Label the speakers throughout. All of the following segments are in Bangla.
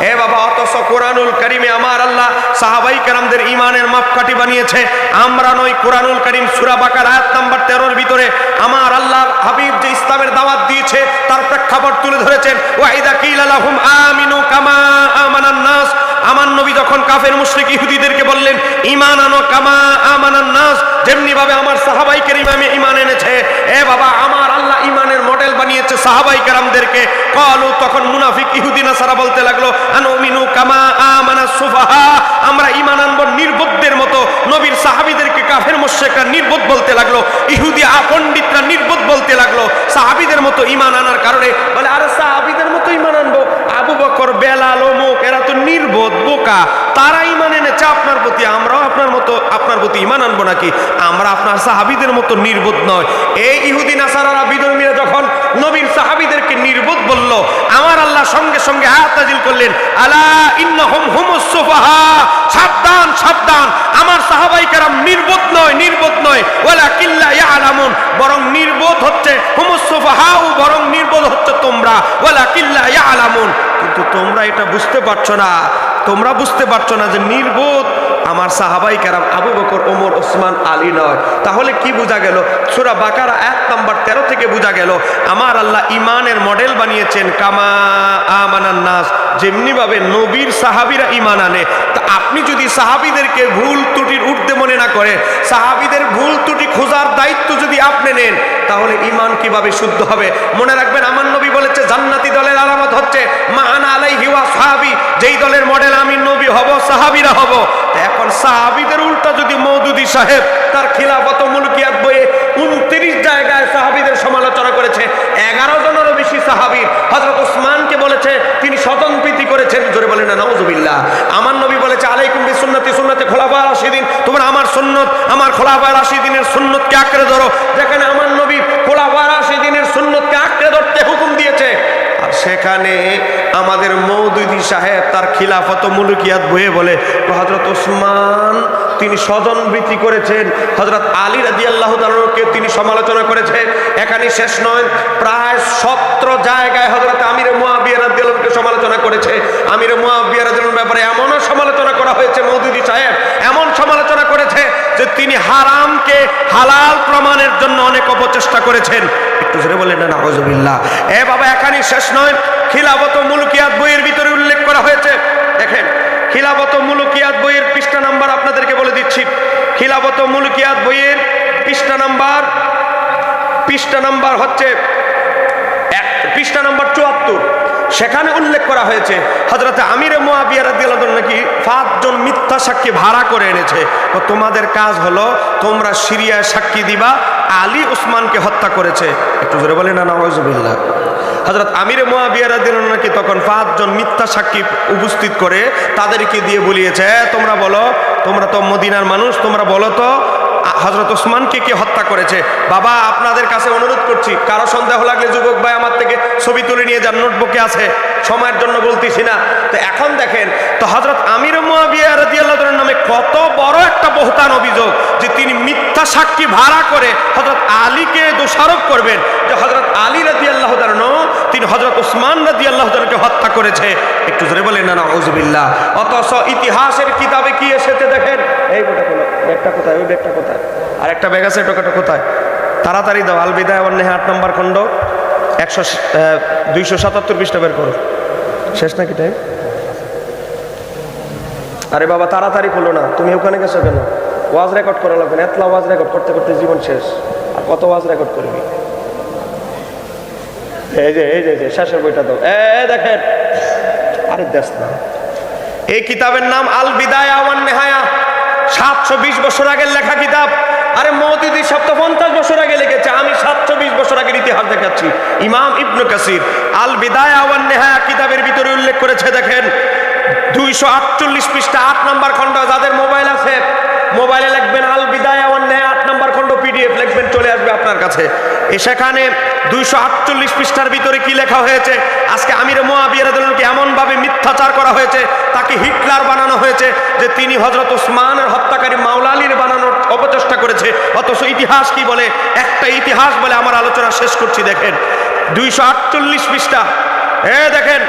Speaker 1: এ বাবা, অথচ কোরআনুল কারিমে আমার আল্লাহ সাহাবাই কেরামদের ইমানের মাপকাঠি বানিয়েছে, আমরা নই। কোরআনুল কারিম সূরা বাকারা আয়াত নাম্বার 13 ভিতরে আমার আল্লাহর হাবিব যে ইসলামের দাওয়াত দিয়েছে তার প্রেক্ষাপট তুলে ধরেছেন। ওয়াইদা কিলা লাহুম আমিনু কামা আমানান নাস, আমার নবী যখন কাফের মুশরিক ইহুদিদেরকে বললেন ঈমান আনো কামা আমানান নাস, যেমনি ভাবে আমার সাহাবাই কেরাম ঈমান এনেছে, এ বাবা আমার আল্লাহ ঈমানের মডেল বানিয়েছে সাহাবাই কেরামদেরকে। ক্বালু, তখন মুনাফিক ইহুদি নাসারা বলতে লাগলো আনুমিনু কামা আমানাস সুফাহা, আমরা ঈমান আনবো নির্বোধদের মতো। নবীর সাহাবীদেরকে কাফের মুশরিকরা নির্বোধ বলতে লাগলো, ইহুদি পণ্ডিতরা নির্বোধ বলতে লাগলো সাহাবীদের মতো ঈমান আনার কারণে। বলে আরে সাহাবীদের মতো ঈমান আনবো? আবু বকর, বেলাল, অমুক এরা তো নির্বোধ বোকা, তারা ঈমান এনেছে আপনার প্রতি, আমরাও আপনার প্রতি ঈমান আনবো নাকি? আমরা আপনার সাহাবীদের মতো নির্বোধ নয়। এই ইহুদি নাসারারা বিধর্মীরা যখন নবীর সাহাবীদেরকে নির্বোধ বলল, আমার আল্লাহ সঙ্গে সঙ্গে আয়াত নাযিল করলেন, আলা ইন্নাহুম হুমুস সুফাহা, সাবধান সাবধান, আমার সাহাবায়ে কেরাম নির্বোধ নয়, ওয়ালাকিন লা ইয়ালামুন, বরং নির্বোধ হচ্ছে হুমুস সুফাহা, বরং নির্বোধ হচ্ছে তোমরা, ওয়ালাকিন লা ইয়ালামুন, কিন্তু তোমরা এটা বুঝতে পারছো না, তোমরা বুঝতে পারছো না যে নির্বোধ আমার সাহাবাই কেরাম আবু বকর, ওমর, ওসমান, আলী নয়। তাহলে কি বোঝা গেল? সূরা বাকারা আয়াত নাম্বার 13 থেকে বোঝা গেল আমার আল্লাহ ঈমানের মডেল বানিয়েছেন কামা আমানান নাস, যেমনি ভাবে নবীর সাহাবীরা ঈমান আনে। তা আপনি যদি সাহাবীদেরকে ভুল ত্রুটির ঊর্ধ্বে মনে না করে, সাহাবীদের ভুল ত্রুটি খোঁজার দায়িত্ব যদি আপনি নেন, তাহলে ঈমান কিভাবে শুদ্ধ হবে? মনে রাখবেন, আমার নবী বলেছে জান্নাতি দলের আলামত হচ্ছে মা আনা আলাইহি ওয়া সাহাবী, যেই দলের মডেল আমি নবী হব, সাহাবীরা হব। এখন সাহাবীদের উল্টা যদি মওদুদী সাহেব তার খিলাফত ও মুলকিয়াত বইয়ে 29 জায়গায় সাহাবীদের সমালোচনা করেছে, 11 জনেরও বেশি সাহাবী হযরত ওসমানকে বলেছে তিনি স্বতন্ত্রীতি করেছেন, জোরে বলেন না নাউযুবিল্লাহ। আমার নবী বলেছে আলাইকুম বিসুন্নতি সুন্নতি খুলাফায়ে রাশিদিন, তোমরা আমার সুন্নত, আমার খুলাফায়ে রাশিদিনের সুন্নতকে আঁকড়ে ধরো। যেখানে আমার নবী খুলাফায়ে রাশিদিনের সুন্নতকে আঁকড়ে ধরতে হুকুম দিয়েছে, আর সেখানে আমাদের মওদুদী সাহেব তার খিলাফত ও মুলকিয়াত বইয়ে বলে হযরত ওসমান তিনি স্বজনবৃত্তি করেছেন, হযরত আলী রাদিয়াল্লাহু তাআলাকে তিনি সমালোচনা করেছেন। এখানে শেষ নয়, প্রায় 17 জায়গায় হযরত আমির মুয়াবিয়া রাদিয়াল্লাহু তাআলাকে সমালোচনা করেছে। আমির মুয়াবিয়া রাদিয়াল্লাহু ব্যাপারে এমনও সমালোচনা করা হয়েছে, মওদুদী সাহেব এমন সমালোচনা করেছে যে তিনি হারামকে হালাল প্রমাণের জন্য অনেক অপচেষ্টা করেছেন। একটু জোরে বলেন না নাউযুবিল্লাহ। এ বাবা, এখানে শেষ নয়, খিলাফত ও মুলকিয়াত বইয়ের ভিতরে উল্লেখ করা হয়েছে। দেখেন, খিলাফত ও মুলকিয়াত বইয়ের পৃষ্ঠা নাম্বার আপনাদেরকে বলে দিচ্ছি। খিলাফত ও মুলকিয়াত বইয়ের পৃষ্ঠা নাম্বার হচ্ছে পৃষ্ঠা নাম্বার 74। সেখানে উল্লেখ করা হয়েছে হযরত আমির মুয়াবিয়া রাদিয়াল্লাহু আনহু নাকি 5 জন মিথ্যা সাক্ষী ভাড়া করে এনেছে। তো তোমাদের কাজ হলো তোমরা সিরিয়ায় সাক্ষী দিবা আলী ওসমানকে হত্যা করেছে। একটু জোরে বলেন না নাউযুবিল্লাহ। হযরত আমির মুয়াবিয়া রাদিয়াল্লাহু আনহু নাকি তখন 5 জন মিথ্যা সাক্ষী উপস্থিত করে তাদেরকে দিয়ে বলিয়েছে, তোমরা বলো, তোমরা তো মদিনার মানুষ, তোমরা বলো তো হযরত ওসমানকে কে হত্যা করেছে। বাবা, আপনাদের কাছে অনুরোধ করছি, কারো সন্দেহ লাগলে যুবক ভাই আমার থেকে ছবি তুলে নিয়ে যান, নোটবুকে আছে, সময়ের জন্য বলতেছি না। তো এখন দেখেন তো হযরত আমির মুয়াবিয়া রাদিয়াল্লাহু তাআলার নামে কত বড় একটা বহতান অভিযোগ যে তিনি মিথ্যা সাক্ষী ভাড়া করে হযরত আলীকে দোষারোপ করবেন যে হযরত আলী রাদিয়াল্লাহু তাআলা তিনি হযরত ওসমান রাদিয়াল্লাহু তাআলাকে হত্যা করেছে। একটু জোরে বলেন না নাউযুবিল্লাহ। অথচ ইতিহাসের কিতাবে কি এসেছে দেখেন, এই ব্যাগটা কোথায়, ওই ব্যাগটা কোথায়, আর একটা ব্যাগ আছে, টোকাটা কোথায়, তাড়াতাড়ি দাও। আল বিদায়া ওয়ান নিহায়া 8 নম্বর খণ্ড 277 পৃষ্ঠা বের করো। শেষ নাকি টাইম? আরে বাবা তাড়াতাড়ি করলো না, তুমি ওখানে গেছো কেন? ওয়াজ রেকর্ড করা লাগবে না, এতলা ওয়াজ রেকর্ড করতে করতে জীবন শেষ, আর কত ওয়াজ রেকর্ড করবি? এই যে শেষের বইটা দাও। দেখেন, আরে দেশ না, এই কিতাবের নাম আল বিদায়া ওয়ান নিহায়া, 720 বছর আগের লেখা কিতাব। আরে মওদুদী 50 বছর আগে লিখেছে, আমি 720 বছর আগের ইতিহাস দেখাচ্ছি। ইমাম ইবনে কাসির আল বিদায়া ওয়ান নিহায়া কিতাবের ভিতরে উল্লেখ করেছে, দেখেন 248 পৃষ্ঠা 8 নম্বর খণ্ড। যাদের মোবাইল আছে মোবাইলে লিখবেন আল বিদায়া ওয়ান নিহায়া 8 নম্বর খণ্ড, পিডিএফ লিখবেন, চলে আসবে আপনার কাছে। সেখানে 248 পৃষ্ঠার ভিতরে কি লেখা হয়েছে, আজকে আমির মুয়াবিয়া রাদিয়াল্লাহু আনহু এমন ভাবে মিথ্যাচার করা হয়েছে, তাকে হিটলার বানানো হয়েছে যে তিনি হযরত ওসমানের হত্যাকারী মাওলা আলীর বানানোর অপচেষ্টা করেছে। অথচ ইতিহাস কি বলে, একটা ইতিহাস বলে আমার আলোচনা শেষ করছি। দেখেন 248 পৃষ্ঠা, দেখেন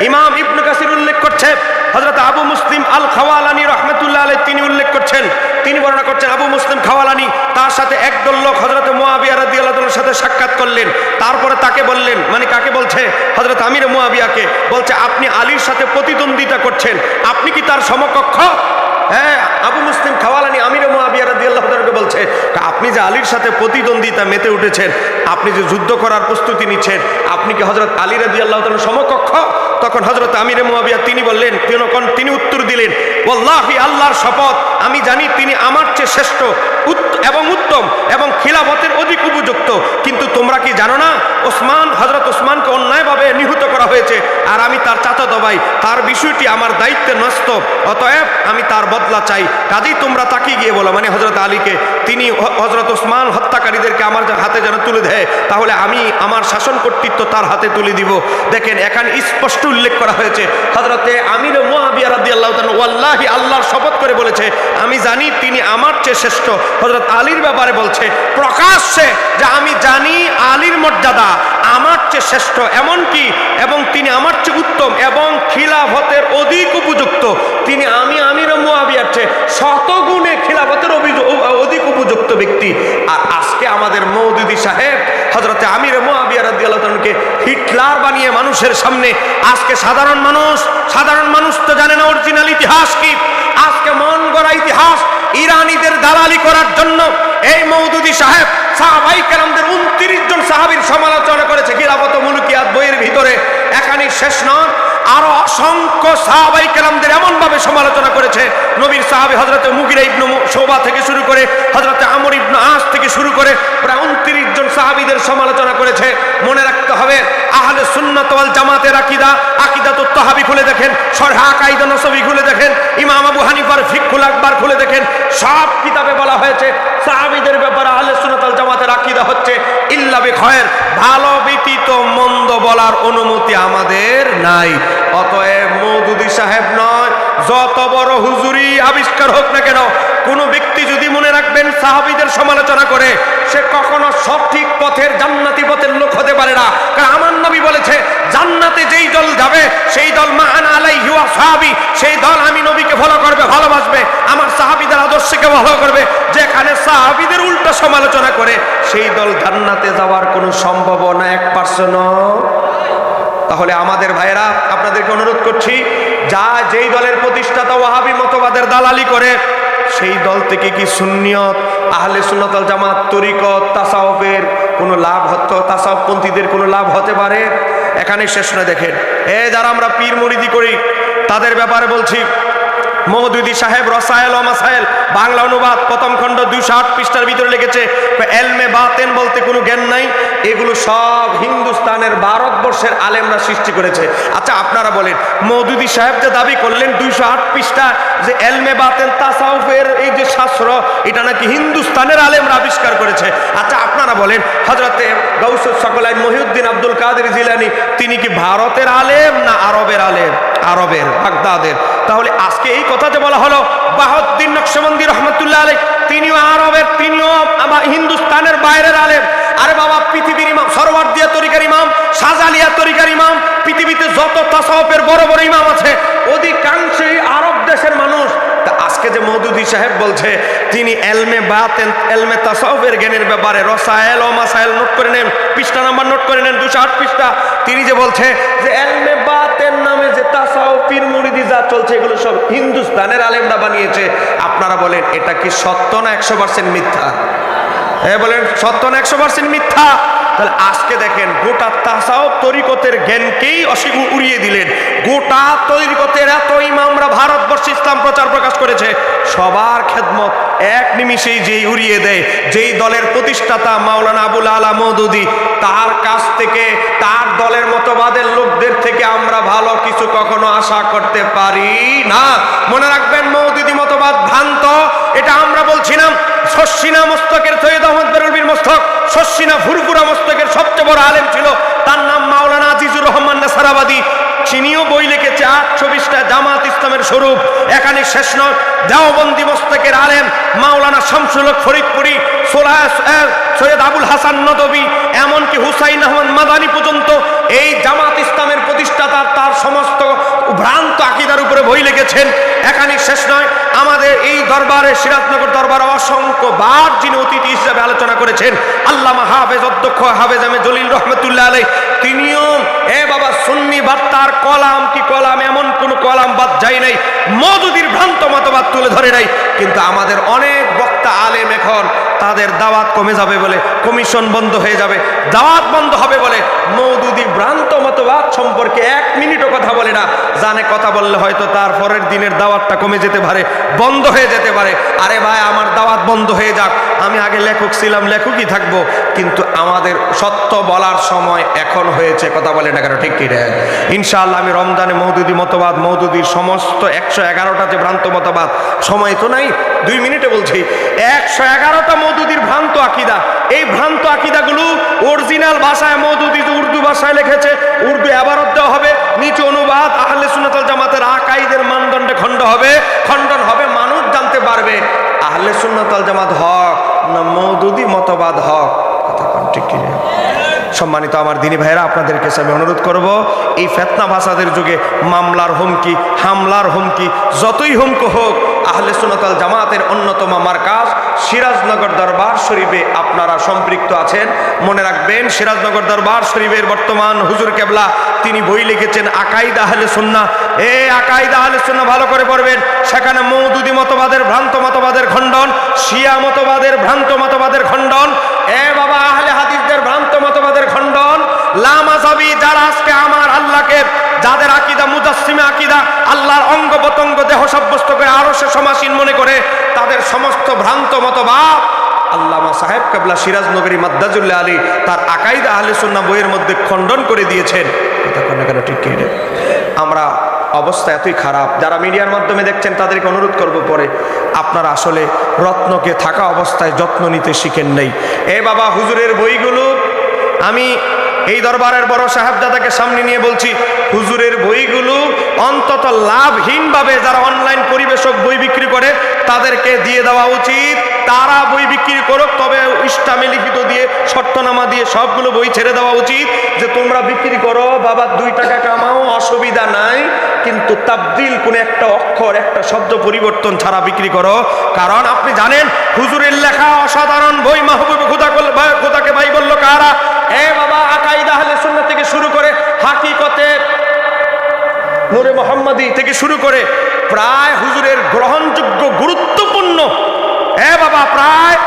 Speaker 1: ইমাম ইবনে কাসির উল্লেখ করছে হযরত আবু মুসলিম আল খাওয়ালানি রাহমাতুল্লাহ আলাইহি তিনি উল্লেখ করছেন, তিনি বর্ণনা করছেন আবু মুসলিম খাওয়ালানি তার সাথে একদল লোক হযরত মুয়াবিয়া রাদিয়াল্লাহু তাআলার সাথে সাক্ষাৎ করলেন। তারপরে তাকে বললেন, মানে কাকে বলছে? হযরত আমির মুয়াবিয়াকে বলছে, আপনি আলীর সাথে প্রতিদ্বন্দ্বিতা করছেন, আপনি কি তার সমকক্ষ? হ্যাঁ, আবু মুসলিম খাওয়ালানি আমির মুয়াবিয়া রাদিয়াল্লাহু তাআলাকে বলছে, আপনি যে আলীর সাথে প্রতিদ্বন্দ্বিতা মেতে উঠেছেন, আপনি যে যুদ্ধ করার প্রস্তুতি নিচ্ছেন, আপনি কি হযরত আলী রাদিয়াল্লাহু তাআলার সমকক্ষ? তখন হযরত আমির মুয়াবিয়া তিনি বললেন, তিনি উত্তর দিলেন, ওয়াল্লাহি আল্লাহর শপথ, আমি জানি তিনি আমার চেয়ে শ্রেষ্ঠ এবং উত্তম এবং খিলাফতের অধিক উপযুক্ত। কিন্তু তোমরা কি জানো না, হযরত ওসমানকে অন্যায়ভাবে নিহত করা হয়েছে, আর আমি তার চাচাতো ভাই, তার বিষয়টি আমার দায়িত্বে ন্যস্ত, অতএব আমি তার বদলা চাই। কাজেই তোমরা তাকে গিয়ে বলো, মানে হযরত আলীকে, তিনি হযরত ওসমান হত্যাকারীদেরকে আমার হাতে যেন তুলে দেয়, তাহলে আমি আমার শাসন কর্তৃত্ব তার হাতে তুলে দিব। দেখেন, এখানে স্পষ্ট উল্লেখ করা হয়েছে, হযরতে আমির মুয়াবিয়া রাদিয়াল্লাহু তাআলা ওয়াল্লাহি আল্লাহর শপথ করে বলেছে, আমি জানি তিনি আমার চেয়ে শ্রেষ্ঠ। হযরত আলীর ব্যাপারে বলছে প্রকাশ্যে যে আমি জানি আলীর মর্যাদা আমার চেয়ে শ্রেষ্ঠ, এমনকি এবং তিনি আমার চেয়ে উত্তম এবং খিলাফতের অধিক উপযুক্ত। তিনি আমির মুয়াবিয়ার চেয়ে শতগুণে খিলাফতের অধিক উপযুক্ত ব্যক্তি। আর আজকে আমাদের মওদুদী সাহেব হযরতে আমির মুয়াবিয়া রাদিয়াল্লাহু তাআলাকে হিটলার বানিয়ে মানুষের সামনে, আজকে সাধারণ মানুষ তো জানে না অরিজিনাল ইতিহাস কি। আজকে মন গড়া ইতিহাস ইরানিদের দালালি করার জন্য এই মওদুদী সাহেব সাহাবায়ে কেরামদের 29 জন সাহাবীর সমালোচনা করেছে খিলাফত মুলকিয়াত বইয়ের ভিতরে। এখানে শেষ নয়, আরো অসংখ্য সাহাবায়ে কেরামদের এমন ভাবে সমালোচনা করেছে, নবীর সাহাবী হযরত মুগিরা ইবনে শুবা থেকে শুরু করে হযরত আমর ইবনে আস থেকে শুরু করে প্রায় 29 জন সাহাবীদের সমালোচনা করেছে। মনে রাখতে হবে, আহলে সুন্নাত ওয়াল জামাতের আকীদাতুত তাহাবী খুলে দেখেন, শরহ আকাইদা নসবী খুলে দেখেন, ইমাম আবু হানিফার ফিকহুল আকবার খুলে দেখেন, সব কিতাবে বলা হয়েছে সাহাবীদের ব্যাপারে আহলে সুন্নাত ওয়াল জামাতের আকীদা হচ্ছে ইল্লা বিখায়র, ভালো ব্যতীত মন্দ বলার অনুমতি আমাদের নাই। অতএব মওদুদী সাহেব নয়, যত বড় হুজুরি আবিষ্কার হোক না কেন, কোন ব্যক্তি যদি মনে রাখবেন সাহাবীদের সমালোচনা করে, সে কখনো সঠিক পথের জান্নাতি পথের লোক হতে পারে না। কারণ আমার নবী বলেছে, জান্নাতে যেই দল যাবে সেই দল মা আনা আলাইহি ওয়া সাহাবী, সেই দল আমি নবীকে ফলো করবে, ভালোবাসবে, আমার সাহাবীদের আদর্শকে ফলো করবে। যেখানে সাহাবীদের উল্টো সমালোচনা করে, সেই দল জান্নাতে যাওয়ার কোনো সম্ভাবনা 1% তাহলে আমাদের ভাইরা, আপনাদেরকে অনুরোধ করছি, যেই দলের প্রতিষ্ঠাতা ওয়াহাবি মতবাদের দালালি করে, সেই দল থেকে কি সুন্নিয়ত, আহলে সুন্নাত ওয়াল জামাত, তরিকত, তাসাউফের কোনো লাভ তাসাউফপন্থীদের কোনো লাভ হতে পারে? এখানে শেষ নয়। দেখেন, যারা আমরা পীর মুরিদি করি তাদের ব্যাপারে বলছি, মওদুদী সাহেব রসায়েল ও মাসায়েল বাংলা অনুবাদ প্রথম খণ্ড 208 পৃষ্ঠার ভিতরে লিখেছে, এলমে বাতেন বলতে কোনো জ্ঞান নাই, এগুলো সব হিন্দুস্তানের ভারতবর্ষের আলেমরা সৃষ্টি করেছে। আচ্ছা, আপনারা বলেন, মওদুদী সাহেব যে দাবি করলেন 208 পৃষ্ঠা যে এলমে বাতেন তাসাউফের এই যে শাস্ত্র, এটা নাকি হিন্দুস্তানের আলেমরা আবিষ্কার করেছে। আচ্ছা, আপনারা বলেন, হযরতে গাউসুস সকলাইন মহিউদ্দিন আব্দুল কাদের জিলানী তিনি কি ভারতের আলেম না আরবের আলেম? আরবের, বাগদাদের। তাহলে আজকে এই কথা যে বলা হলো বাহাউদ্দিন নকশবন্দি রহমতুল্লাহ আলাইহি তিনিও আরবের, তিনিও হিন্দুস্তানের বাইরের আলেম। আরে বাবা, পৃথিবীর ইমাম সরওয়ার্দিয়া তরিকার ইমাম, শাহজালিয়া তরিকার ইমাম, পৃথিবীতে যত তাসাউফের বড় বড় ইমাম আছে অধিকাংশই আরব দেশের মানুষ। তা আজকে যে মওদুদী সাহেব বলছে তিনি এলমে বাতেন, এলমে তাসাউফের জ্ঞানের ব্যাপারে রসায়েল ও মাসায়েল নোট করে নেন, পৃষ্ঠা নাম্বার নোট করে নেন 208 পৃষ্ঠা। তিনি যে বলছে যে এলমে বাতেন নামে যে তাসাউফ পীর মুরিদি যা চলছে, এগুলো সব হিন্দুস্তানের আলেমরা বানিয়েছে। আপনারা বলেন, এটা কি সত্য না 100% মিথ্যা? বলেন, সত্য না 100% মিথ্যা? তাহলে আজকে দেখেন, গোটা তাসাউফ তরিকতের জ্ঞানকেই উড়িয়ে দিলেন। গোটা তরিকতের এত ইমামরা ভারতবর্ষে ইসলাম প্রচার প্রকাশ করেছে, সবার খেদমত এক নিমিষেই যেই উড়িয়ে দেয়, যেই দলের প্রতিষ্ঠাতা মাওলানা আবুল আলা মওদুদী, তার কাছ থেকে, তার দলের মতবাদের লোকদের থেকে আমরা ভালো কিছু কখনো আশা করতে পারি না। মনে রাখবেন, মওদুদী মতবাদ ভ্রান্ত, এটা আমরা বলছি না। শর্ষিনা মস্তকের সৈয়দ আহমদ বেরলভীর মস্তক, শর্ষিনা ফুরফুরা মস্তকের সবচেয়ে বড় আলেম ছিল, তার নাম মাওলানা আজিজুর রহমান নেসারাবাদী। চিনিও বই লিখেছে 820টা জামাত ইসলামের স্বরূপ। এখানে শেষ নয়, দেওবন্দি মস্তকের আলেম মাওলানা শামসুল হক ফরিদপুরি, সৈয়দ আবুল হাসান নদভী, এমনকি হুসাইন আহমদ মাদানী পর্যন্ত এই জামাত ইসলামের প্রতিষ্ঠাতা তার সমস্ত ভ্রান্ত আকীদার উপরে বই লিখেছেন। এখানেই শেষ নয়, আমাদের এই দরবারে, সিরাজনগর দরবারে অসংখ্য বার যিনি অতিথি হিসেবে আলোচনা করেছেন, আল্লামা হাফেজ অধ্যক্ষ হাফেজ আহমেদ জলিল রহমতুল্লাহ আলাইহি, তিনিও বাবা সুন্নি বার্তার কলাম কি কলাম, এমন কোন কলাম বাদ যায় নাই, মওদুদীর ভ্রান্ত মতবাদ তুলে ধরে নাই। কিন্তু আমাদের অনেক বক্তা আলেম এখন তাদের দাওয়াত কমে যাবে বলে, কমিশন বন্ধ হয়ে যাবে, দাওয়াত বন্ধ হবে বলে মওদুদী ভ্রান্ত মতবাদ সম্পর্কে এক মিনিটও কথা বলে না। জানে কথা বললে হয়তো তার পরের দিনের দাওয়াতটা কমে যেতে পারে, বন্ধ হয়ে যেতে পারে। আরে ভাই, আমার দাওয়াত বন্ধ হয়ে যাক, আমি আগে লেখক ছিলাম, লেখকই থাকবো, কিন্তু আমাদের সত্য বলার সময় এখন হয়েছে। কথা বলে না কেন? ঠিক কি রে? ইনশাআল্লাহ আমি রমজানে মওদুদী মতবাদ, মওদুদীর সমস্ত 111টা যে ভ্রান্ত মতবাদ, সময় তো নাই, 2 মিনিটে বলছি, 111টা মওদুদীর ভ্রান্ত আকীদা, এই ভ্রান্ত আকীদাগুলো অরিজিনাল ভাষায় মওদুদী যে উর্দু ভাষায় লিখেছে, উর্দু ইবারত দেওয়া হবে, নিচে অনুবাদ, আহলে সুন্নাত ওয়াল জামাতের আকাইদের মানদণ্ডে খণ্ডন হবে, মানুষ জানতে পারবে আহলে সুন্নাত ওয়াল জামাত হক না মওদুদী মতবাদ হক। কথা কোন ঠিক কি? সম্মানিত আমার দিনী ভাইরা, আপনাদের কাছে আমি অনুরোধ করব, এই ফিতনা ফাসাদের যুগে মামলার হুমকি, হামলার হুমকি, যতই হুমকি হোক, আহলে সুন্নাত ওয়াল জামাতের অন্যতম মারকাজ সিরাজনগর দরবার শরীফে আপনারা সম্পৃক্ত আছেন। মনে রাখবেন, সিরাজনগর দরবার শরীফের বর্তমান হুজুর কেবলা তিনি বই লিখেছেন আকাইদ আহলে সুন্নাহ। আকাইদ আহলে সুন্নাহ ভালো করে পড়বেন, সেখানে মওদুদী মতবাদের ভ্রান্ত মতবাদের খণ্ডন, শিয়া মতবাদের ভ্রান্ত মতবাদের খণ্ডন, বাবা আহলে হাদিসদের ভ্রান্ত মতবাদের খণ্ডন, লামাযাবি যারা আজকে আমার আল্লাহকে, যাদের আকীদা মুজাসসিমা আকীদা, আল্লাহর অঙ্গ প্রত্যঙ্গ দেহ সাব্যস্ত করে আরশে সমাসীন মনে করে, তাদের সমস্ত ভ্রান্ত মতবাদ আল্লামা সাহেব কেবলা সিরাজনগরী মাদ্দাজুল্লাহ আলী তার আকাইদা আহলে সুন্নাহ বইয়ের মধ্যে খণ্ডন করে দিয়েছেন। কথা কোন কেন? ঠিক কি? আমরা অবস্থা এতই খারাপ, যারা মিডিয়ার মাধ্যমে দেখছেন তাদেরকে অনুরোধ করব, পরে আপনারা আসলে রত্নকে থাকা অবস্থায় যত্ন নিতে শিখেন নাই। বাবা, হুজুরের বইগুলো আমি এই দরবারের বড় সাহেবজাদাকে সামনে নিয়ে বলছি, হুজুরের বইগুলো অন্তত লাভহীনভাবে যারা অনলাইন পরিবেশক বই বিক্রি করে তাদেরকে দিয়ে দেওয়া উচিত। তারা বই বিক্রি করুক, তবে ইসলামে লিখিত দিয়ে, শর্তনামা দিয়ে সবগুলো বই ছেড়ে দেওয়া উচিত, যে তোমরা বিক্রি করো বাবা, 2 টাকা কামাও, অসুবিধা নাই, কিন্তু তাবদিল কোন একটা অক্ষর, একটা শব্দ পরিবর্তন ছাড়া বিক্রি করো। কারণ আপনি জানেন, হুজুরের লেখা অসাধারণ বই মাহবুবে খোদাকে ভাই বলল কারা? বাবা, আকাইদা আহলে সুন্নাহ থেকে শুরু করে হাকিকতে নূরে মুহাম্মাদি থেকে শুরু করে প্রায় হুজুরের গ্রহণযোগ্য গুরুত্বপূর্ণ বাবা প্রায়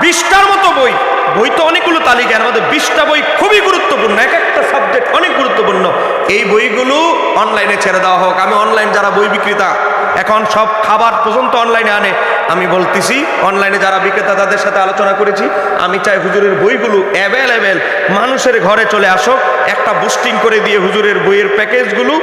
Speaker 1: 20টার মতো বই তো অনেকগুলো তালিকার মধ্যে 20টা বই খুবই গুরুত্বপূর্ণ, এক একটা সাবজেক্ট অনেক গুরুত্বপূর্ণ। এই বইগুলো অনলাইনে ছেড়ে দেওয়া হোক। আমি অনলাইন যারা বই বিক্রেতা, এখন সব খাবার পর্যন্ত অনলাইনে আনে, আমি বলতেছি অনলাইনে যারা বিক্রেতা তাদের সাথে আলোচনা করেছি, আমি চাই হুজুরের বইগুলো অ্যাভেলেবেল মানুষের ঘরে চলে আসো, একটা বুস্টিং করে দিয়ে হুজুরের বইয়ের প্যাকেজগুলো,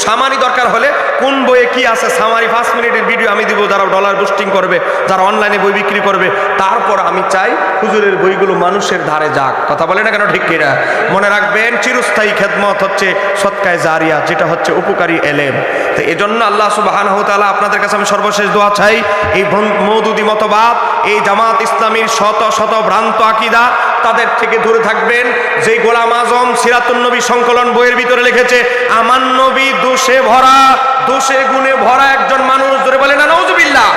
Speaker 1: সামারি দরকার হলে কোন বইয়ে কি আছে সামারি 5 মিনিটের ভিডিও আমি দিব, যারা ডলার বুস্টিং করবে, যারা অনলাইনে বই বিক্রি করবে। তারপর আমি চাই হুজুরের বইগুলো মানুষের ধারে যাক। কথা বলে না কেন? ঠিক কিনা? মনে রাখবেন, চিরস্থায়ী খেদমত হচ্ছে সদকায়ে জারিয়া, যেটা হচ্ছে উপকারী এলেম। তো এজন্য আল্লাহ সুবহানাহু ওয়া তাআলা আপনাদের কাছে আমি সর্বশেষ দোয়া চাই, এই মওদুদী মতবাদ, এই জামাত ইসলামীর শত শত ভ্রান্ত আকীদা, তাদের থেকে দূরে থাকবেন। যে গোলাম আজম সিরাতুন নবী সংকলন বইয়ের ভিতরে লিখেছে, আমার নবী দোষে ভরা, দোষে গুণে ভরা একজন মানুষ, ধরে বলে না নাউজুবিল্লাহ।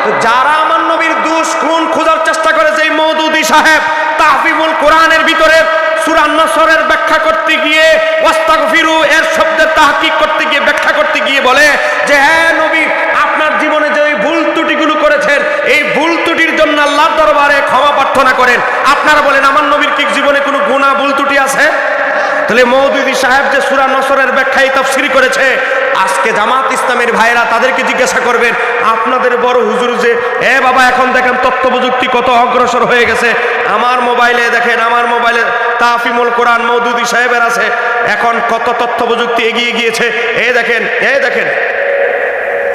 Speaker 1: তো যারা আমার নবীর দোষ গুণ খোঁজার চেষ্টা করে, যে মওদুদী সাহেব তাহফিজুল কোরআনের ভিতরে সূরা নসরের ব্যাখ্যা করতে গিয়ে, ওয়াস্তাগফিরু এর শব্দের তাহকিক করতে গিয়ে, ব্যাখ্যা করতে গিয়ে বলে যে হ্যাঁ নবী, আপনার জীবনে যে ভুল ত্রুটিগুলো করেছেন, এই ভুল ত্রুটির জন্য আল্লাহর দরবারে ক্ষমা প্রার্থনা করেন। আপনারা বলেন আমার নবীর কি জীবনে কোনো গুনাহ ভুল ত্রুটি আছে? তাহলে মওদুদী সাহেব যে সূরা নসরের ব্যাখ্যায় তাফসীর করেছে, আজকে জামাত ইসলামের ভাইরা তাদেরকে জিজ্ঞাসা করবেন, আপনাদের বড় হুজুর যে বাবা, এখন দেখেন তথ্য প্রযুক্তি কত অগ্রসর হয়ে গেছে, আমার মোবাইলে দেখেন, আমার মোবাইলে তাহফিজুল কোরআন মওদুদী সাহেবের আছে, এখন কত তথ্য প্রযুক্তি এগিয়ে গিয়েছে, দেখেন।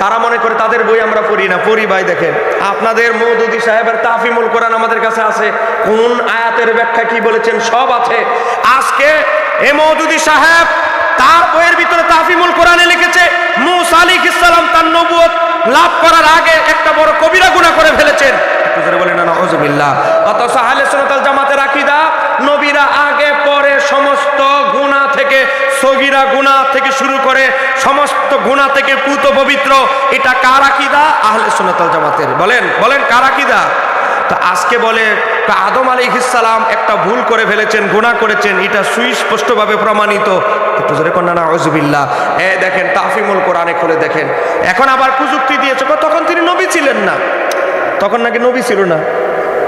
Speaker 1: তারা মনে করে তাদের বই আমরা পড়ি না, পড়ি ভাই। দেখেন, আপনাদের মওদুদী সাহেবের তাহফিজুল কোরআন আমাদের কাছে আছে, কোন আয়াতের ব্যাখ্যা কি বলেছেন সব আছে। আজকে এ মওদুদী সাহেব তার বইয়ের ভিতরে তাহফিজুল কোরআনে লিখেছে, মূসা আলাইহিস সালাম তার নবুয়ত লাভ করার আগে একটা বড় কবিরা গুনাহ করে ফেলেছেন। হুজুরে বলেন না নাউজুবিল্লাহ। অথচ আহলে সুন্নাত ওয়াল জামাতের আকীদা, নবীরা আগে পরে সমস্ত গুনাহ থেকে সগীরা গুনাহ থেকে শুরু করে সমস্ত গুনাহ থেকে পুত পবিত্র। এটা কার আকীদা? আহলে সুন্নাত ওয়াল জামাতের। বলেন বলেন কার আকীদা? তো আজকে বলে আদম আলাইহিস সালাম একটা ভুল করে ফেলেছেন, গুনাহ করেছেন, এটা সুস্পষ্টভাবে প্রমাণিত। একটু জোরে কোন না নাউযুবিল্লাহ। দেখেন তাফহিমুল কোরআনে খুলে দেখেন। এখন আবার প্রযুক্তি দিয়েছে, তখন তিনি নবী ছিলেন না, তখন নাকি নবী ছিল না,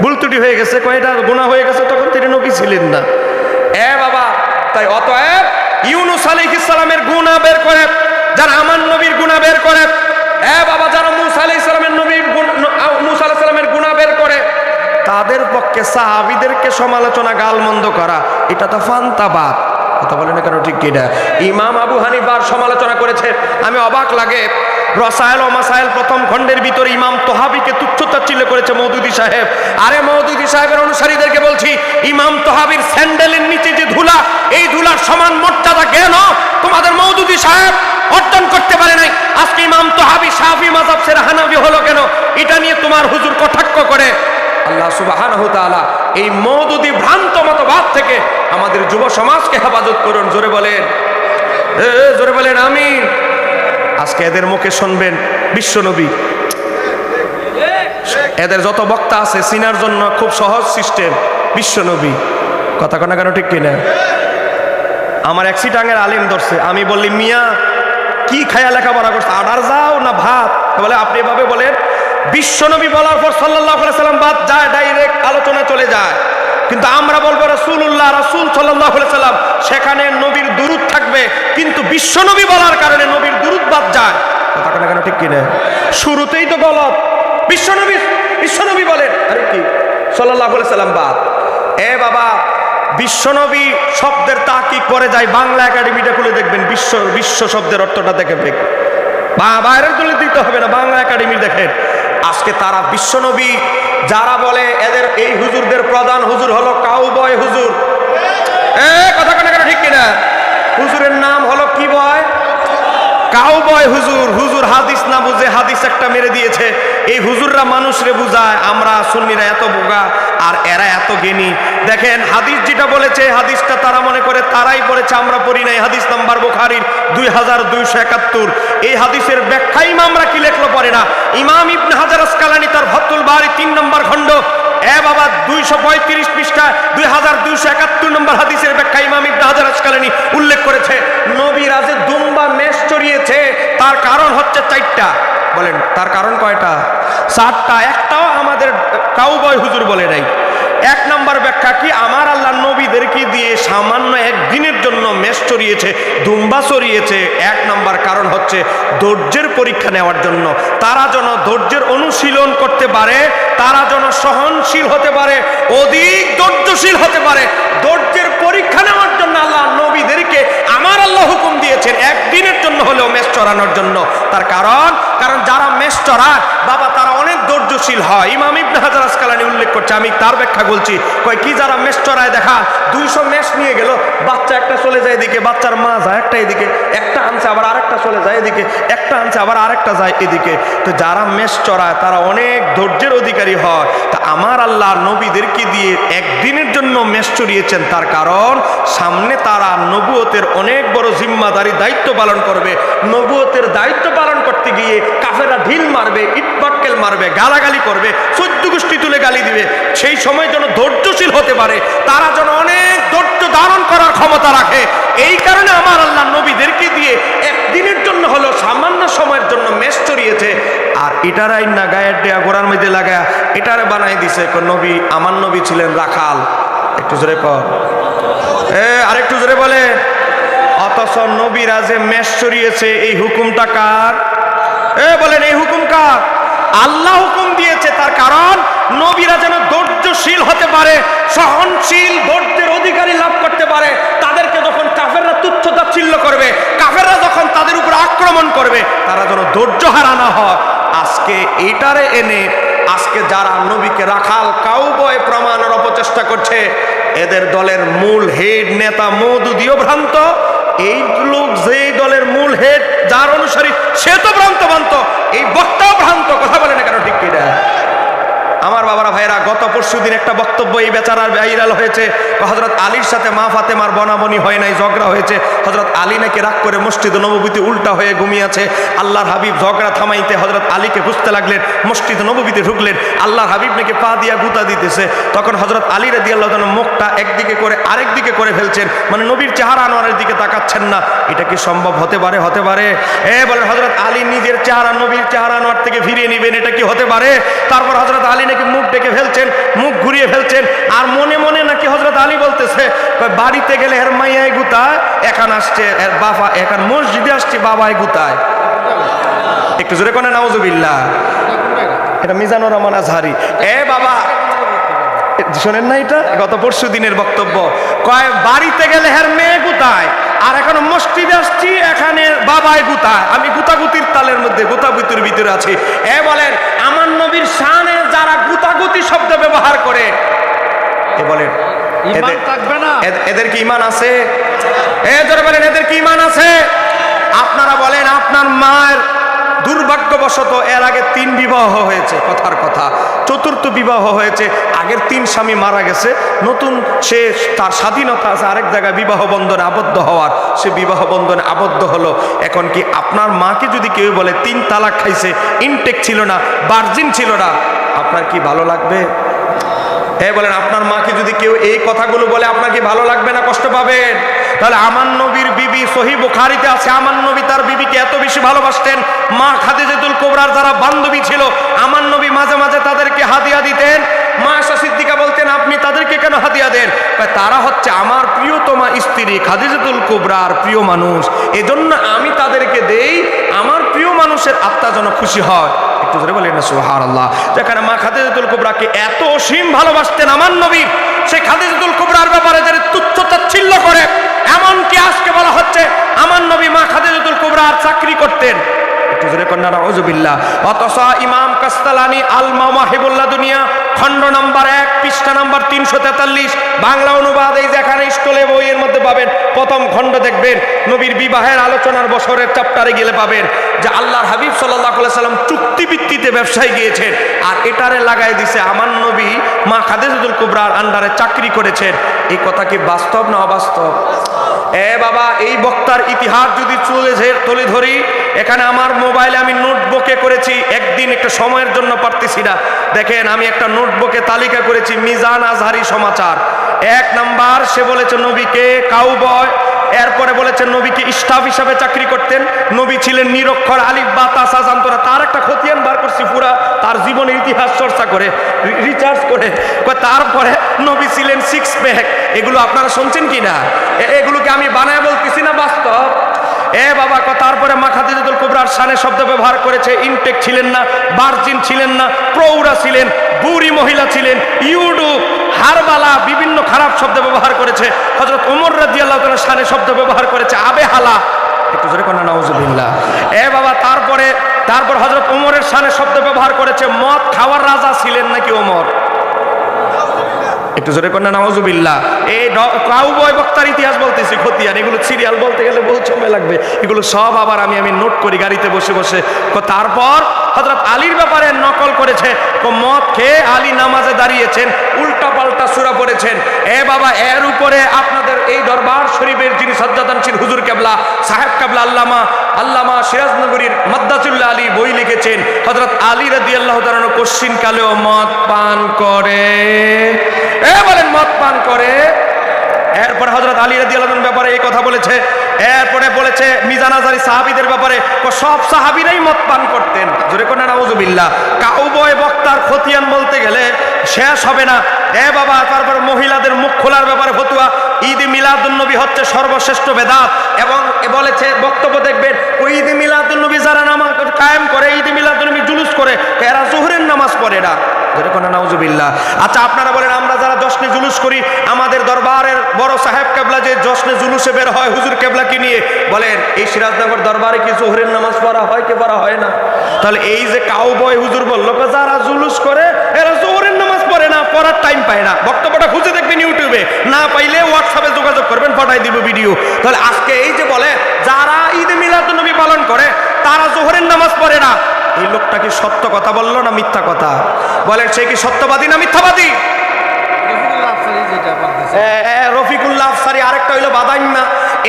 Speaker 1: ভুল ত্রুটি হয়ে গেছে, কয়টা গুনাহ হয়ে গেছে, তখন তিনি নবী ছিলেন না। বাবা, তাই অতএব ইউনূস আলাইহিস সালামের গুনাহ বের করে, যারা আমার নবীর গুনাহ বের করে, বাবা যারা মূসা আলাইহিস সালামের মূসা আলাইহিস সালামের গুনাহ বের করে, তাদের পক্ষে সাহাবীদেরকে সমালোচনা গালমন্দ করা, এটা তো ফান্তাবাদ। কথা বলে না কেন? ঠিক কিনা? ইমাম আবু হানিফার সমালোচনা করেছে, আমি অবাক লাগে। রসায়েল ও মাসায়েল প্রথম খণ্ডের ভিতরে ইমাম তোহাবিকে তুচ্ছ-তাচ্ছিল্য করেছে মওদুদী সাহেব। আরে মওদুদী সাহেবের অনুসারীদেরকে বলছি, ইমাম তোহাবির স্যান্ডেলের নিচে যে ধুলা, এই ধুলার সমান মর্যাদা জ্ঞান তোমাদের মওদুদী সাহেব অর্জন করতে পারে নাই। আজকে ইমাম তোহাবি শাফি মাযহাব ছেড়ে হানাফি হলো কেন? এটা নিয়ে তোমার হুজুর কটাক্ষ করে। আল্লাহ সুবহানাহু ওয়া তাআলা এই মওদুদী ভ্রান্ত মতবাদ থেকে আমাদের যুব সমাজকে হেফাজত করুন। জোরে বলেন, জোরে বলেন আমিন। আজকে এদের মুখে শুনবেন বিশ্বনবী, এদের যত বক্তা আছে চিনার জন্য খুব সহজ সিস্টেম, বিশ্বনবী। কথা কনা কেন? ঠিক কিনা? আমার এক সিটাঙ্গের আলিম ধরছে, আমি বললি মিয়া কি খায়া লেখাপড়া করছে, আডার যাও না ভাত? বলে আপনি এভাবে বলেন, বিশ্বনবী বলার পর সাল্লাল্লাহু আলাইহি সাল্লাম বাদ যায়, ডাইরেক্ট আলোচনা চলে যায়। কিন্তু আমরা বলবো রাসূলুল্লাহ, রাসূল সাল্লাল্লাহু আলাইহি সাল্লাম, সেখানে নবীর দুরূদ থাকবে, কিন্তু বিশ্বনবী বলার কারণে নবীর দুরূদ বাদ যায়। কথা কেন কেন? ঠিক কিনা? শুরুতেই তো গলত, বিশ্বনবী বলেন, আরে কি সাল্লাল্লাহু আলাইহি সাল্লাম বাদ। বাবা, বিশ্বনবী শব্দের তাহকিক করে যায়, বাংলা একাডেমিটা খুলে দেখবেন, বিশ্ব শব্দের অর্থটা দেখবেন, বাইরের তুলে দিতে হবে না, বাংলা একাডেমি দেখেন। আজকে তারা বিশ্বনবী যারা বলে, এদের এই হুজুরদের প্রধান হুজুর হলো কাউবয় হুজুর। কথা কেন কেন? ঠিক কিনা? হুজুরের নাম হলো কি বয়? কাউবয় হুজুর। হুজুর হাদিস না বুঝে হাদিস একটা মেরে দিয়েছে। এই হুজুররা মানুষরে বুঝায়, আমরা সুন্নিরা এত বোকা আর এরা এত জ্ঞানী। দেখেন হাদিস যেটা বলেছে, হাদিসটা তারা মনে করে তারাই পড়েছে, আমরা পড়ি নাই। হাদিস নাম্বার বুখারীর 2271। এই হাদিসের ব্যাখ্যা ইমামরা কি লেখলো পড়ে না। ইমাম ইবনে হাজার আসকালানী তার ফাতুল বারী 3 নম্বর খণ্ড, বাবা 235 পৃষ্ঠা 2271 নম্বর হাদিসের ব্যাখ্যা ইমাম ইবনে হাজার আসকালানী উল্লেখ করেছে, নবীরা যে দুম্বা মেষ চড়িয়েছে তার কারণ হচ্ছে 4টা। বলেন তার কারণ কয়টা? 4টা। একটাও আমাদের কাউবয় হুজুর বলে নাই। 1 নম্বর ব্যাখ্যা কি, আমার আল্লাহ নবীদেরকে দিয়ে সামান্য একদিনের জন্য মেষ চড়িয়েছে, দুম্বা চড়িয়েছে। 1 নম্বর কারণ হচ্ছে ধৈর্যের পরীক্ষা নেওয়ার জন্য, তারা যেন ধৈর্যের অনুশীলন করতে পারে, তারা যেন সহনশীল হতে পারে, অধিক ধৈর্যশীল হতে পারে। ধৈর্যের পরীক্ষা নেওয়ার জন্য আল্লাহ নবীদেরকে আমার আল্লাহ হুকুম দিয়েছেন একদিনের জন্য হলেও মেষ চড়ানোর জন্য। তার কারণ যারা মেষ চড়ায় বাবা, তারা অনেক ধৈর্যশীল হয়। ইমাম ইবনে হাজার আসকালানী উল্লেখ করছে, আমি তার ব্যাখ্যা বলছি। কয় কি, যারা মেষ চড়ায় দেখা 200 মেষ নিয়ে গেল, বাচ্চা একটা চলে যায় এদিকে, বাচ্চার মা যায় একটা এদিকে, একটা আনছে আবার আরেকটা চলে যায় এদিকে, একটা আনছে আবার আরেকটা যায় এদিকে। তো যারা মেষ চড়ায় তারা অনেক ধৈর্যের অধিকারী হয়। তা আমার আল্লাহ নবীদেরকে দিয়ে একদিনের জন্য মেষ চড়িয়েছেন, তার কারণ সামনে তারা নবুয়তের অনেক বড় জিম্মাদারি দায়িত্ব পালন করবে। নবুয়তের দায়িত্ব পালন করতে গিয়ে কাফেররা ঢিল মারবে, ইটপাটকেল মারবে, গালাগালি করবে, 14 গোষ্ঠী তুলে গালি দিবে। সেই সময় যেন ধৈর্যশীল হতে পারে, তারা যেন অনেক ধৈর্য ধারণ করার ক্ষমতা রাখে। এই কারণে আমার আল্লাহ নবীদেরকে দিয়ে একদিনের জন্য হলো সামান্য সময়ের জন্য মেষ চড়িয়েছে। আর এটারাই না গায়ের দেয়া গোড়ার মধ্যে লাগায় এটারে বানাই দিছে, নবী আমার নবী ছিলেন রাখাল। একটু জোরে কর, আরেকটু জোরে বলে। অথচ নবীরা যে মেষ চড়িয়েছে, এই হুকুমটা কার? বলেন এই হুকুম কার? আল্লাহ হুকুম দিয়েছে। তার কারণ নবীরা যেন ধৈর্যশীল হতে পারে, সহনশীল, ধৈর্যের অধিকারী লাভ করতে পারে। তাদেরকে যখন কাফেররা তুচ্ছ-তাচ্ছিল্য করবে, কাফেররা যখন তাদের উপর আক্রমণ করবে, তারা যেন ধৈর্য হারানো হয়। আজকে এটারে এনে আজকে যারা নবীকে রাখাল কাউবয় প্রমাণের অপচেষ্টা করছে, এদের দলের মূল হেড নেতা মওদুদীও ভ্রান্ত। এই লোক যেই দলের মূল হেড, যার অনুসারী, সে তো ভ্রান্ত। এই বক্তাও ভ্রান্ত। কথা বলে না কেন? ঠিক কিনা? আমার বাবারা ভাইরা, গত পরশুদিন একটা বক্তব্য এই বেচারার ভাইরাল হয়েছে, হযরত আলীর সাথে মা ফাতেমার বনাবনি হয় নাই, ঝগড়া হয়েছে। হযরত আলী নাকি রাগ করে মসজিদ নববীতে উল্টা হয়ে ঘুমিয়েছে। আল্লাহর হাবিব ঝগড়া থামাইতে হযরত আলীকে খুঁজতে লাগলেন, মসজিদ নববীতে ঢুকলেন। আল্লাহর হাবিব নাকি পা দিয়া গুতা দিতেছে। তখন হযরত আলী রাদিয়াল্লাহু তাআলা মুখটা একদিকে করে আরেক দিকে করে ফেলছেন, মানে নবীর চেহারা আনোয়ারের দিকে তাকাচ্ছেন না। এটা কি সম্ভব হতে পারে? হতে পারে। বলেন হযরত আলী নিজের চেহারা নবীর চেহারা আনোয়ার থেকে ফিরিয়ে নেবেন, এটা কি হতে পারে? তারপর হযরত আলী নাকি মুখ ডেকে ফেলছেন, মুখ ঘুরিয়ে ফেলছেন, আর মনে মনে নাকি হযরত আলী বলতেছে, বাড়িতে গেলে এর মাইয়ায় গুতায়, এখন আসছে এর বাবা, এখন মসজিদে আসছে বাবায় গুতায়। একটু জোরে কোনে নাউজুবিল্লাহ। এটা মিজানুর রহমান আজহারি। বাবা শোনেন না, এটা গত পরশু দিনের বক্তব্য। কয় বাড়িতে গেলে হের মেয়ে গুতায়, আর এখন মসজিদে আসছি এখানে বাবায় গুতায়। আমি গুতাগুতির তালের মধ্যে, গুতাগুতির ভিতরে আছি। বলেন আমার নবীর শানে যারা গুতাগুতি শব্দ ব্যবহার করে, বলেন ঈমান থাকবে না? এদের কি ঈমান আছে? জোরে বলেন এদের কি ঈমান আছে? আপনারা বলেন আপনার মায়ের দুর্ভাগ্যবশত এর আগে 3 বিবাহ হয়েছে, কথার কথা 4th বিবাহ হয়েছে। আগের 3 স্বামী মারা গেছে, নতুন সে তার স্বাধীনতা আছে আরেক জায়গায় বিবাহ বন্ধনে আবদ্ধ হওয়ার, সে বিবাহ বন্ধনে আবদ্ধ হলো। এখন কি আপনার মাকে যদি কেউ বলে 3 তালাক খাইছে, ইনটেক ছিল না, ভার্জিন ছিল না, আপনার কি ভালো লাগবে? বলেন আপনার মাকে যদি কেউ এই কথাগুলো বলে আপনার কি ভালো লাগবে না, কষ্ট পাবেন? তাহলে আমার নবীর বিবি, সহিহ বুখারীতে আছে, আমার নবী তার বিবিকে এত বেশি ভালোবাসতেন, মা খাদিজাতুল কুবরার যারা বান্ধবী ছিল, আমার নবী মাঝে মাঝে তাদেরকে হাদিয়া দিতেন। মা আয়েশা সিদ্দিকা বলতেন আপনি তাদেরকে কেন হাদিয়া দেন? তারা হচ্ছে আমার প্রিয়তমা স্ত্রী, খাদিজাতুল কুবরার প্রিয় মানুষ, এজন্য আমি তাদেরকে দেই, আমার প্রিয় মানুষের আত্মা যেন খুশি হয়। একটু জোরে বলেন না সুবহানাল্লাহ। যেখানে মা খাদিজাতুল কুবরাকে এত অসীম ভালোবাসতেন আমার নবী, সেই খাদিজাতুল কুবরার ব্যাপারে যারা তুচ্ছ তাচ্ছিল্য করে, এমনকি আজকে বলা হচ্ছে আমার নবী মা খাদিজাতুল কুবরার চাকরি করতেন। একটু জোরে কন্যা নাউজুবিল্লাহ। অথচ ইমাম কাস্তালানি আল মাওয়াহিবুল্লাহ দুনিয়া খণ্ড নাম্বার 1 পৃষ্ঠা নাম্বার 343 বাংলা অনুবাদ এই যেখানে স্টলে বইয়ের মধ্যে পাবেন, প্রথম খণ্ড দেখবেন, নবীর বিবাহের আলোচনার বছরের চ্যাপ্টারে গেলে পাবেন যে আল্লাহর হাবিব সাল্লাল্লাহু আলাইহি সাল্লাম চুক্তিভিত্তিতে ব্যবসায় গিয়েছেন, আর এটারে লাগাই দিছে আমার নবী মা খাদিজাতুল কুবরার আন্ডারে চাকরি করেছেন। এই কথা কি বাস্তব না অবাস্তব? বাবা এই বক্তার ইতিহাস যদি তুলে ধরি, এখানে আমার মোবাইলে আমি নোটবুকে করেছি, একদিন একটা সময়ের জন্য পারতেছি না। দেখেন আমি একটা নোটবুকে তালিকা করেছি মিজান আজহারি সমাচার। 1 নাম্বার সে বলেছে নবীকে কাউবয়, এরপরে বলেছেন নবীকে স্টাফ হিসাবে চাকরি করতেন, নবী ছিলেন নিরক্ষর, আলিফ বা তা সা জানতো না। তার একটা খতিয়ান বার করছি পুরা তার জীবনের ইতিহাস চর্চা করে, রিসার্চ করে। তারপরে নবী ছিলেন 6 প্যাক। এগুলো আপনারা শুনছেন কি না? এগুলোকে আমি বানায় বলতেছি না, বাস্তব। বাবা তারপরে মা খাদিজাতুল কুবরার শানে শব্দ ব্যবহার করেছে, ইনটেক ছিলেন না, ভার্জিন ছিলেন না, প্রৌঢ়া ছিলেন, বুড়ি মহিলা ছিলেন, ইউডু, হারবালা, বিভিন্ন খারাপ শব্দ ব্যবহার করেছে। হযরত ওমর রাদিয়াল্লাহু তাআলা শানে শব্দ ব্যবহার করেছে আবেহালা। একটু জোরে কন্যা নাউজুবিল্লাহ। বাবা তারপর হযরত ওমরের শানে শব্দ ব্যবহার করেছে মদ খাওয়ার রাজা ছিলেন নাকি ওমর? একটু জোরে কন্যা নাউজুবিল্লাহ। এই কাউবয় বক্তার ইতিহাস বলতেছি, খতিয়ান, এগুলো সিরিয়াল বলতে গেলে বহু সময় লাগবে, এগুলো সব আবার আমি নোট করি গাড়িতে বসে বসে। তারপর হযরত আলীর ব্যাপারে নকল করেছে, মদ খেয়ে আলী নামাজে দাঁড়িয়েছেন, উল্টা পাল্টা সূরা পড়েছেন। বাবা এর উপরে আপনাদের এই দরবার শরীফের যিনি সজ্জাদানশীল হুজুর কেবলা সাহেব কেবলা আল্লামা সিরাজনগরীর মাদ্দাতুল্লাহ আলী বই লিখেছেন, হযরত আলী রাদিয়াল্লাহু তাআলা কোশ্চিন কালেও মদ পান করে। বলেন মদ পান করে। এরপরে হযরত আলী রাদিয়াল্লাহু আনহুর ব্যাপারে এই কথা বলেছে। এরপরে বলেছে মিজান আজহারি সাহাবীদের ব্যাপারে সব সাহাবীরাই মদ পান করতেন। জোরে কোন নাউজুবিল্লাহ। কাউবয় বক্তার খতিয়ান বলতে গেলে শেষ হবে না। বাবা তারপর মহিলাদের মুখ খোলার ব্যাপারে ফতোয়া, ঈদ মিলাদুন নবী হচ্ছে সর্বশ্রেষ্ঠ বেদাত, এবং বলেছে বক্তব্য দেখবেন ওই ঈদ মিলাদুন নবী যারা নামাজ কায়েম করে, ঈদ মিলাদুন নবী জুলুস করে, এরা জোহরের নামাজ পড়ে না। নাউজুবিল্লাহ। আচ্ছা আপনারা বলেন আমরা যারা জশ্নে জুলুস করি, আমাদের দরবারের বড় সাহেব কেবলা যে জশ্নে জুলুসে বের হয় হুজুর কেবলাকে নিয়ে, বলেন এই সিরাজনগর দরবারে কি জোহরের নামাজ পড়া হয় কি পড়া হয় না? তাহলে এই যে কাউবয় হুজুর বললো যারা জুলুস করে এরা জোহরের নামাজ পড়ে না, পড়ার টাইম পায় না। বক্তব্যটা খুঁজে দেখবেন ইউটিউবে, না পাইলে হোয়াটসঅ্যাপে যোগাযোগ করবেন, পাঠাই দিব ভিডিও। তাহলে আজকে এই যে বলে যারা ঈদ মিলাদুন নবী পালন করে তারা জোহরের নামাজ পড়ে না, এই লোকটা কি সত্য কথা বললো না মিথ্যা কথা? বলেন সে কি সত্যবাদী না মিথ্যাবাদী? রফিকুল্লাহ আফসারী, আরেকটা হইলো বাদাইম্মা।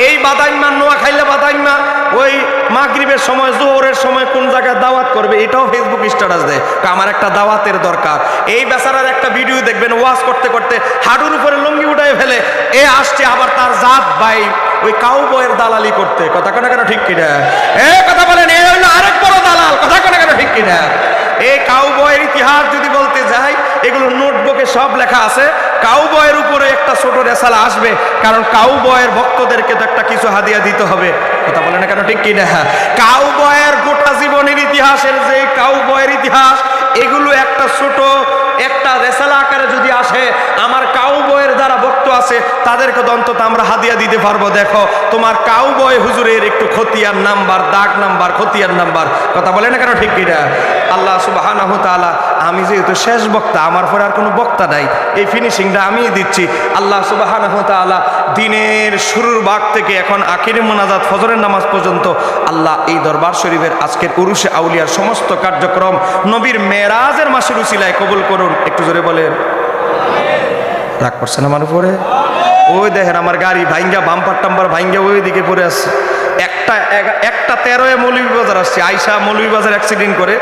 Speaker 1: এই বাদাইম্মা নোয়াখাইলে বাদাইম্মা ওই মাগরিবের সময় জোহরের সময় কোন জায়গায় দাওয়াত করবে এটাও ফেসবুক স্ট্যাটাস দেয়। আমার একটা দাওয়াতের দরকার। এই বেচারার একটা ভিডিও দেখবেন ওয়াজ করতে করতে হাঁটুর উপরে লুঙ্গি উঠায় ফেলে এ আসছে আবার তার জাত ভাই ওই কাউবয়ের দালালি করতে। কথা কেন কেন ঠিক কিনা? কথা বলেন, এ হইলো আরেক বড় দালাল। কথা কেন কেন ঠিক কিনা? এই কাউবয়ের ইতিহাস যদি বলতে যাই এগুলো নোটবুকে সব লেখা আছে। কাউবয়ের উপরে একটা ছোট রেসালা আসবে, কারণ কাউবয়ের ভক্তদেরকে তো একটা কিছু হাদিয়া দিতে হবে। কথা বলে না কেন ঠিক কিনা? কাউবয়ের গোটা জীবনের ইতিহাসের যে কাউবয়ের ইতিহাস এগুলো একটা ছোট একটা রেসালা আকারে যদি আসে, আমার কাউবয়ের যারা ভক্ত আছে তাদেরকে তো অন্তত আমরা হাদিয়া দিতে পারবো। দেখো তোমার কাউবয় হুজুরের একটু খতিয়ান নাম্বার, দাগ নাম্বার, খতিয়ান নাম্বার। কথা বলে না কেন ঠিক কিনা? আল্লাহ সুবহানাহু তাআলা, আমি যেহেতু শেষ বক্তা, আমার পরে আর কোনো বক্তা নাই, এই ফিনিশিংটা আমিই দিচ্ছি। আল্লাহ সুবহানাহু তাআলা দিনের শুরুর ভাগ থেকে এখন আখিরি মোনাজাত ফজরের নামাজ পর্যন্ত আল্লাহ এই দরবার শরীফের আজকের উরুশে আউলিয়ার সমস্ত কার্যক্রম নবীর মেরাজের মাসের উসিলায় কবুল করুন। একটু জোরে বলেন। রাগ করছেন আমার উপরে? ওই দেখেন আমার গাড়ি ভাঙ্গা, বাম্পার টাম্পার ভাঙ্গা ওই দিকে পড়ে আসছে। একটা 13 মৌলভীবাজার আসছে, আইসা মৌলভীবাজার অ্যাক্সিডেন্ট করে